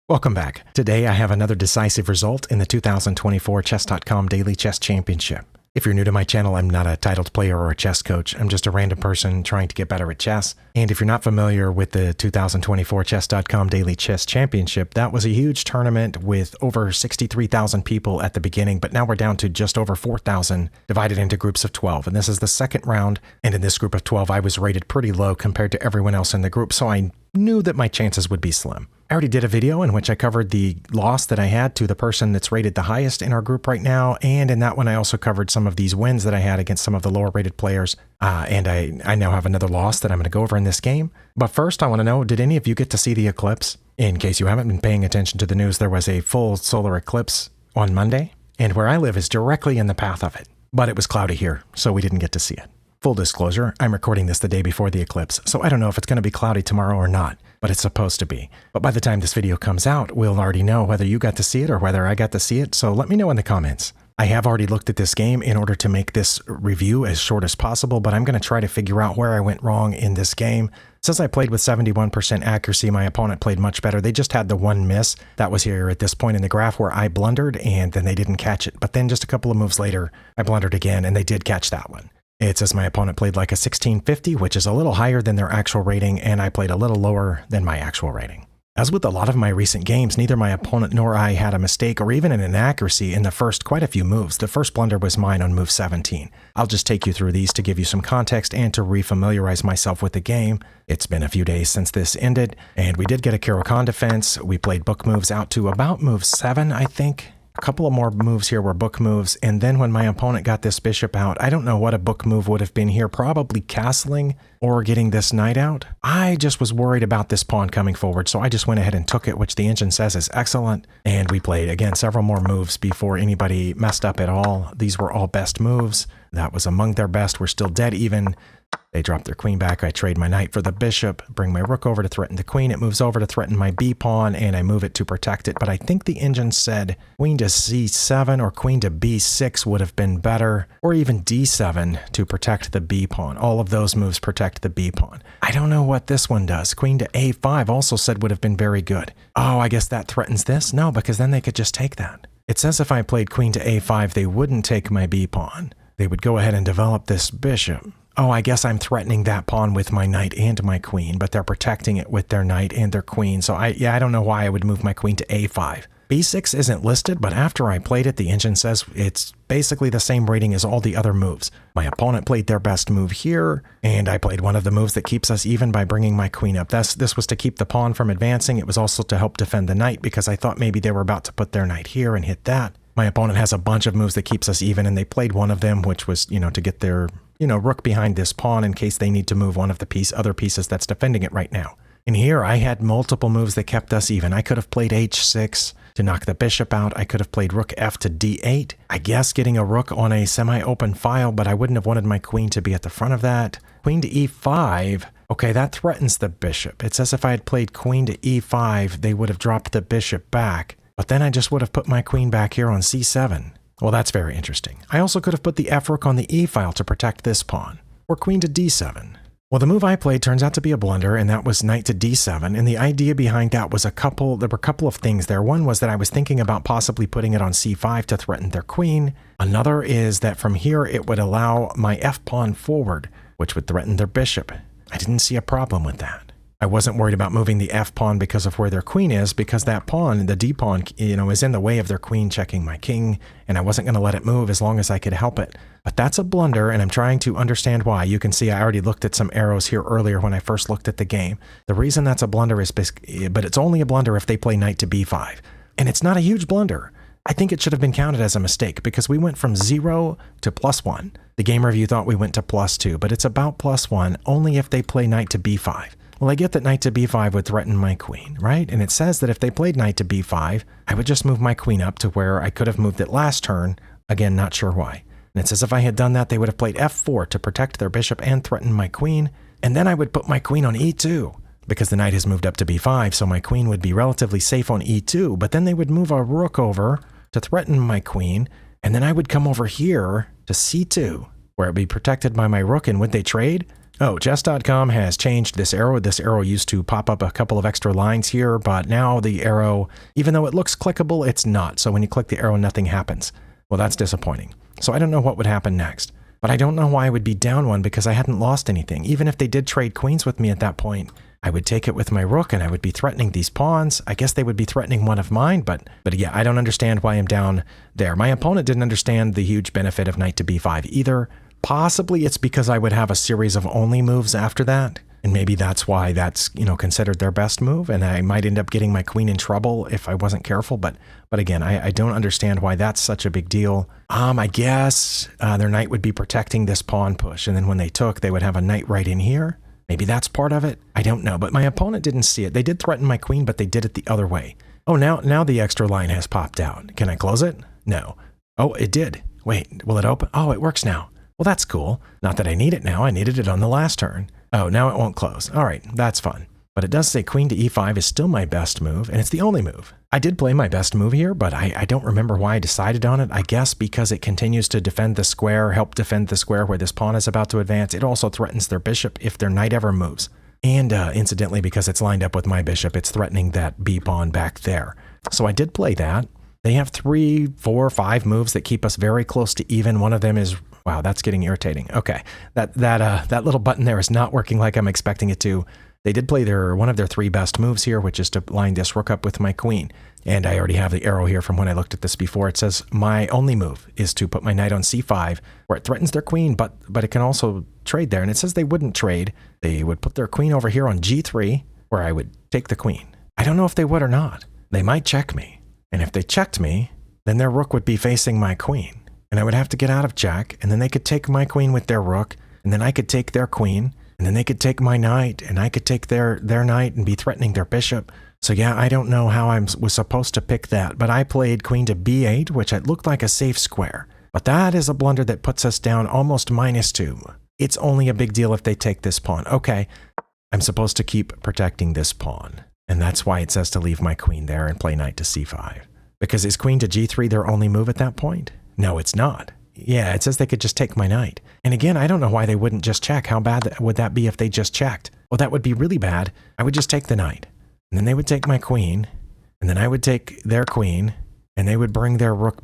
Welcome back. Today I have another decisive result in the 2024 Chess.com Daily Chess Championship. If you're new to my channel, I'm not a titled player or a chess coach. I'm just a random person trying to get better at chess. And if you're not familiar with the 2024 Chess.com Daily Chess Championship, that was a huge tournament with over 63,000 people at the beginning, but now we're down to just over 4,000 divided into groups of 12. And this is the second round. And in this group of 12, I was rated pretty low compared to everyone else in the group, so I knew that my chances would be slim. I already did a video in which I covered the loss that I had to the person that's rated the highest in our group right now, and in that one I also covered some of these wins that I had against some of the lower rated players, and I now have another loss that I'm going to go over in this game. But first I want to know, did any of you get to see the eclipse? In case you haven't been paying attention to the news, there was a full solar eclipse on Monday, and where I live is directly in the path of it. But it was cloudy here, so we didn't get to see it. Full disclosure, I'm recording this the day before the eclipse, so I don't know if it's going to be cloudy tomorrow or not, but it's supposed to be. But by the time this video comes out, we'll already know whether you got to see it or whether I got to see it, so let me know in the comments. I have already looked at this game in order to make this review as short as possible, but I'm going to try to figure out where I went wrong in this game. Since I played with 71% accuracy, my opponent played much better. They just had the one miss that was here at this point in the graph where I blundered and then they didn't catch it. But then just a couple of moves later, I blundered again and they did catch that one. It says my opponent played like a 1650, which is a little higher than their actual rating, and I played a little lower than my actual rating. As with a lot of my recent games, neither my opponent nor I had a mistake or even an inaccuracy in the first quite a few moves. The first blunder was mine on move 17. I'll just take you through these to give you some context and to refamiliarize myself with the game. It's been a few days since this ended, and we did get a Caro-Kann defense. We played book moves out to about move 7, I think. A couple of more moves here were book moves, and then when my opponent got this bishop out, I don't know what a book move would have been here, probably castling or getting this knight out. I just was worried about this pawn coming forward, so I just went ahead and took it, which the engine says is excellent, and we played, again, several more moves before anybody messed up at all. These were all best moves. That was among their best. We're still dead even. They drop their queen back. I trade my knight for the bishop, bring my rook over to threaten the queen. It moves over to threaten my b pawn, and I move it to protect it. But I think the engine said queen to c7 or queen to b6 would have been better, or even d7 to protect the b pawn. All of those moves protect the b pawn. I don't know what this one does. Queen to a5 also said would have been very good. Oh, I guess that threatens this? No, because then they could just take that. It says if I played queen to a5, they wouldn't take my b pawn. They would go ahead and develop this bishop. Oh, I guess I'm threatening that pawn with my knight and my queen, but they're protecting it with their knight and their queen. So I don't know why I would move my queen to a5. b6 isn't listed, but after I played it, the engine says it's basically the same rating as all the other moves. My opponent played their best move here, and I played one of the moves that keeps us even by bringing my queen up. This was to keep the pawn from advancing. It was also to help defend the knight because I thought maybe they were about to put their knight here and hit that. My opponent has a bunch of moves that keeps us even, and they played one of them, which was, to get their rook behind this pawn in case they need to move one of the other pieces that's defending it right now. And here I had multiple moves that kept us even. I could have played h6 to knock the bishop out. I could have played rook f to d8. I guess getting a rook on a semi-open file, but I wouldn't have wanted my queen to be at the front of that. Queen to e5. Okay, that threatens the bishop. It says if I had played queen to e5, they would have dropped the bishop back. But then I just would have put my queen back here on c7. Well, that's very interesting. I also could have put the f rook on the e file to protect this pawn, or queen to d7. Well, the move I played turns out to be a blunder, and that was knight to d7, and the idea behind that was there were a couple of things there. One was that I was thinking about possibly putting it on c5 to threaten their queen. Another is that from here it would allow my f pawn forward, which would threaten their bishop. I didn't see a problem with that. I wasn't worried about moving the f pawn because of where their queen is, because that pawn, the d pawn, is in the way of their queen checking my king, and I wasn't going to let it move as long as I could help it. But that's a blunder, and I'm trying to understand why. You can see I already looked at some arrows here earlier when I first looked at the game. The reason that's a blunder is, but it's only a blunder if they play knight to b5. And it's not a huge blunder. I think it should have been counted as a mistake because we went from 0 to +1. The game review thought we went to +2, but it's about +1 only if they play knight to b5. Well, I get that knight to b5 would threaten my queen, right? And it says that if they played knight to b5, I would just move my queen up to where I could have moved it last turn. Again, not sure why. And it says if I had done that, they would have played f4 to protect their bishop and threaten my queen. And then I would put my queen on e2 because the knight has moved up to b5, so my queen would be relatively safe on e2. But then they would move a rook over to threaten my queen, and then I would come over here to c2, where it would be protected by my rook, and would they trade? Oh, chess.com has changed this arrow. This arrow used to pop up a couple of extra lines here, but now the arrow, even though it looks clickable, it's not. So when you click the arrow, nothing happens. Well, that's disappointing. So I don't know what would happen next. But I don't know why I would be down one because I hadn't lost anything. Even if they did trade queens with me at that point, I would take it with my rook and I would be threatening these pawns. I guess they would be threatening one of mine, but yeah, I don't understand why I'm down there. My opponent didn't understand the huge benefit of knight to b5 either. Possibly it's because I would have a series of only moves after that. And maybe that's why that's, considered their best move. And I might end up getting my queen in trouble if I wasn't careful. But again, I don't understand why that's such a big deal. I guess their knight would be protecting this pawn push. And then when they took, they would have a knight right in here. Maybe that's part of it. I don't know. But my opponent didn't see it. They did threaten my queen, but they did it the other way. Oh, now the extra line has popped out. Can I close it? No. Oh, it did. Wait, will it open? Oh, it works now. Well, that's cool. Not that I need it now. I needed it on the last turn. Oh, now it won't close. All right, that's fun. But it does say queen to e5 is still my best move, and it's the only move. I did play my best move here, but I don't remember why I decided on it. I guess because it continues to defend the square, help defend the square where this pawn is about to advance. It also threatens their bishop if their knight ever moves. And incidentally, because it's lined up with my bishop, it's threatening that b pawn back there. So I did play that. They have 3, 4, 5 moves that keep us very close to even. One of them is, wow, that's getting irritating. Okay, that little button there is not working like I'm expecting it to. They did play one of their 3 best moves here, which is to line this rook up with my queen. And I already have the arrow here from when I looked at this before. It says my only move is to put my knight on c5, where it threatens their queen, but it can also trade there. And it says they wouldn't trade. They would put their queen over here on g3, where I would take the queen. I don't know if they would or not. They might check me. And if they checked me, then their rook would be facing my queen. And I would have to get out of check, and then they could take my queen with their rook, and then I could take their queen, and then they could take my knight, and I could take their knight and be threatening their bishop. So yeah, I don't know how I was supposed to pick that, but I played queen to b8, which it looked like a safe square. But that is a blunder that puts us down almost -2. It's only a big deal if they take this pawn. Okay, I'm supposed to keep protecting this pawn. And that's why it says to leave my queen there and play knight to c5. Because is queen to g3 their only move at that point? No, it's not. Yeah, it says they could just take my knight. And again, I don't know why they wouldn't just check. How bad would that be if they just checked? Well, that would be really bad. I would just take the knight. And then they would take my queen. And then I would take their queen. And they would bring their rook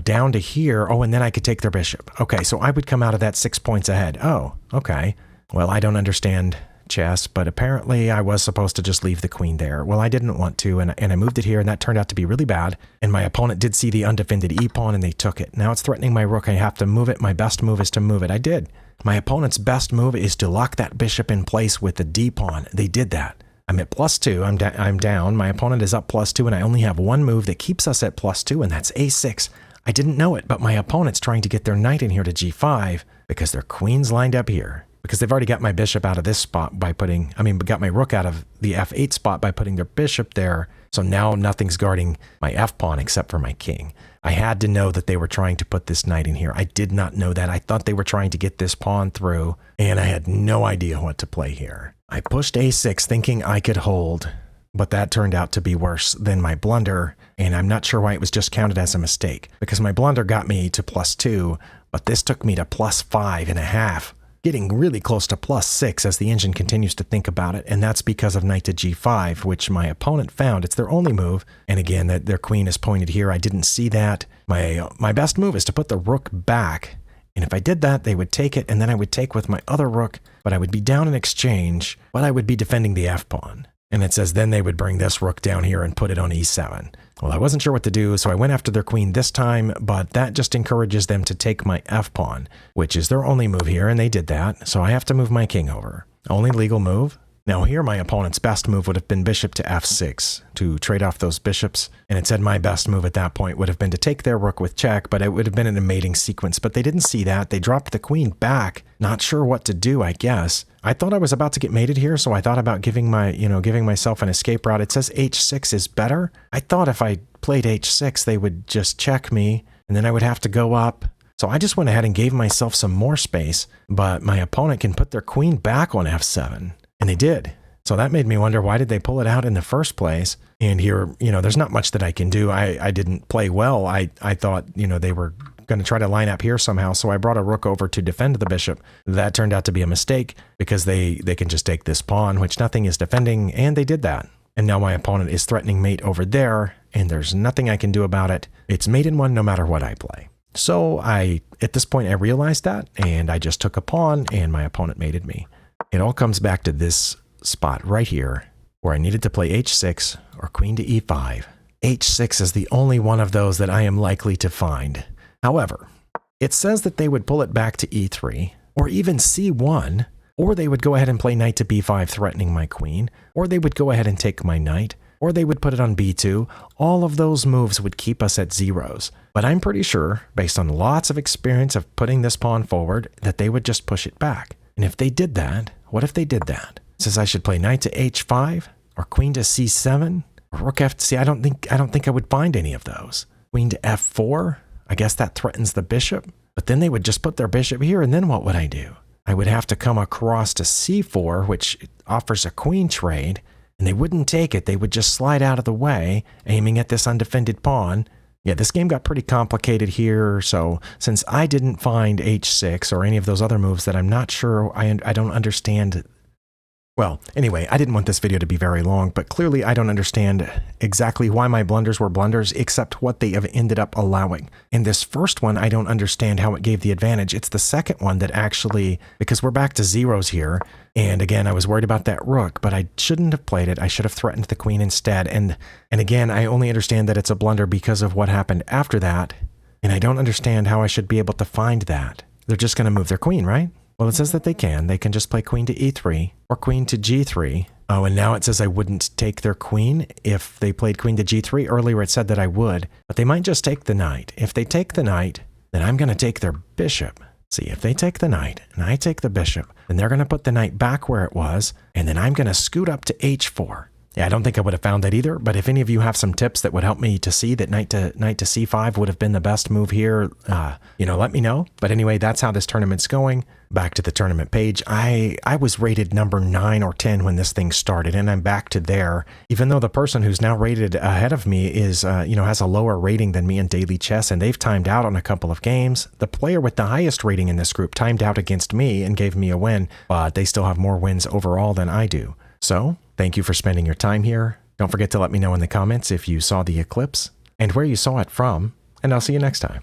down to here. Oh, and then I could take their bishop. Okay, so I would come out of that 6 points ahead. Oh, okay. Well, I don't understand chess, but apparently I was supposed to just leave the queen there. Well, I didn't want to, and I moved it here, and that turned out to be really bad. And my opponent did see the undefended e-pawn, and they took it. Now it's threatening my rook. I have to move it. My best move is to move it. I did. My opponent's best move is to lock that bishop in place with the d-pawn. They did that. I'm at +2. I'm down. My opponent is up +2, and I only have one move that keeps us at +2, and that's a6. I didn't know it, but my opponent's trying to get their knight in here to g5 because their queen's lined up here. Because they've already got my bishop out of this spot by got my rook out of the f8 spot by putting their bishop there. So now nothing's guarding my f-pawn except for my king. I had to know that they were trying to put this knight in here. I did not know that. I thought they were trying to get this pawn through, and I had no idea what to play here. I pushed a6 thinking I could hold, but that turned out to be worse than my blunder, and I'm not sure why it was just counted as a mistake, because my blunder got me to +2, but this took me to +5.5. Getting really close to +6 as the engine continues to think about it, and that's because of knight to g5, which my opponent found. It's their only move, and again, that their queen is pointed here. I didn't see that. My best move is to put the rook back, and if I did that, they would take it, and then I would take with my other rook, but I would be down in exchange, but I would be defending the f-pawn. And it says then they would bring this rook down here and put it on e7. Well, I wasn't sure what to do, so I went after their queen this time, but that just encourages them to take my f-pawn, which is their only move here, and they did that, so I have to move my king over. Only legal move. Now here my opponent's best move would have been bishop to f6 to trade off those bishops, and it said my best move at that point would have been to take their rook with check, but it would have been in a mating sequence, but they didn't see that. They dropped the queen back, not sure what to do, I guess. I thought I was about to get mated here, so I thought about giving myself an escape route. It says h6 is better. I thought if I played h6, they would just check me, and then I would have to go up. So I just went ahead and gave myself some more space, but my opponent can put their queen back on f7. And they did. So that made me wonder, why did they pull it out in the first place? And here, there's not much that I can do. I didn't play well. I thought, they were going to try to line up here somehow, so I brought a rook over to defend the bishop. That turned out to be a mistake because they can just take this pawn, which nothing is defending, and they did that. And now my opponent is threatening mate over there, and there's nothing I can do about it. It's mate in one no matter what I play. So at this point, I realized that, and I just took a pawn, and my opponent mated me. It all comes back to this spot right here, where I needed to play h6 or queen to e5. h6 is the only one of those that I am likely to find. However, it says that they would pull it back to e3, or even c1, or they would go ahead and play knight to b5 threatening my queen, or they would go ahead and take my knight, or they would put it on b2. All of those moves would keep us at zeros. But I'm pretty sure, based on lots of experience of putting this pawn forward, that they would just push it back. And if they did that, what if they did that? It says I should play knight to h5, or queen to c7, or rook f. I don't think I would find any of those. Queen to f4, I guess that threatens the bishop. But then they would just put their bishop here, and then what would I do? I would have to come across to c4, which offers a queen trade, and they wouldn't take it. They would just slide out of the way, aiming at this undefended pawn. Yeah, this game got pretty complicated here, so since I didn't find h6 or any of those other moves that I'm not sure, I don't understand. Well, anyway, I didn't want this video to be very long, but clearly I don't understand exactly why my blunders were blunders, except what they have ended up allowing. In this first one, I don't understand how it gave the advantage. It's the second one that actually, because we're back to zeros here, and again, I was worried about that rook, but I shouldn't have played it. I should have threatened the queen instead. And again, I only understand that it's a blunder because of what happened after that, and I don't understand how I should be able to find that. They're just going to move their queen, right? Well, it says that they can. They can just play queen to e3 or queen to g3. Oh, and now it says I wouldn't take their queen if they played queen to g3. Earlier it said that I would, but they might just take the knight. If they take the knight, then I'm going to take their bishop. See, if they take the knight and I take the bishop, then they're going to put the knight back where it was, and then I'm going to scoot up to h4. Yeah, I don't think I would have found that either, but if any of you have some tips that would help me to see that knight to c5 would have been the best move here, let me know. But anyway, that's how this tournament's going. Back to the tournament page. I was rated number 9 or 10 when this thing started, and I'm back to there. Even though the person who's now rated ahead of me is, has a lower rating than me in daily chess, and they've timed out on a couple of games. The player with the highest rating in this group timed out against me and gave me a win, but they still have more wins overall than I do. So, thank you for spending your time here. Don't forget to let me know in the comments if you saw the eclipse and where you saw it from, and I'll see you next time.